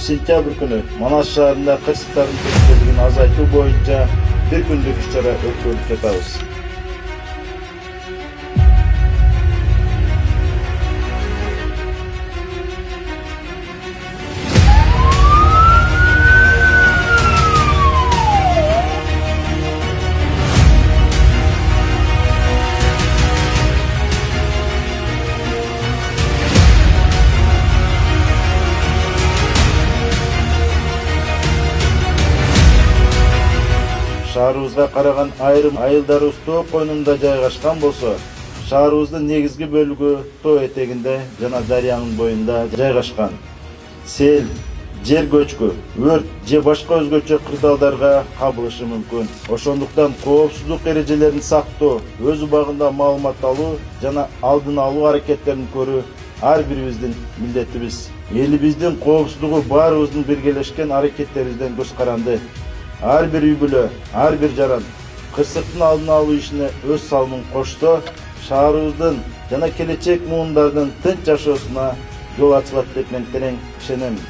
сентябрь күнү Манас шаарында кырсыктардын көпчүлүгүн азайтуу боюнча бир күндүк иш-чара өткөрүп жатабыз. Шаарыбызга караган айрым айылдарыбыз тоо койнунда жайгашкан болсо, шаарыбыздын негизги бөлүгү тоо этегинде жана дарыянын боюнда жайгашкан. Сел, жер көчкү, өрт же башка өзгөчө кырдаалдарга кабылышы мүмкүн. Ошондуктан коопсуздук эрежелерин сактоо, өз убагында маалымат алуу жана алдын алуу аракеттерин көрүү ар бирибиздин милдетибиз. Элибиздин коопсуздугу баарыбыздын биргелешкен аракеттерибизден көз каранды. Ар бир үй бүлө, ар бир жаран кырсыктын алдын алуу ишине өз салымын кошсо, шаарыбыздын жана келечек муундардын тынч жашоосуна жол ачылат деп мен терең ишенем.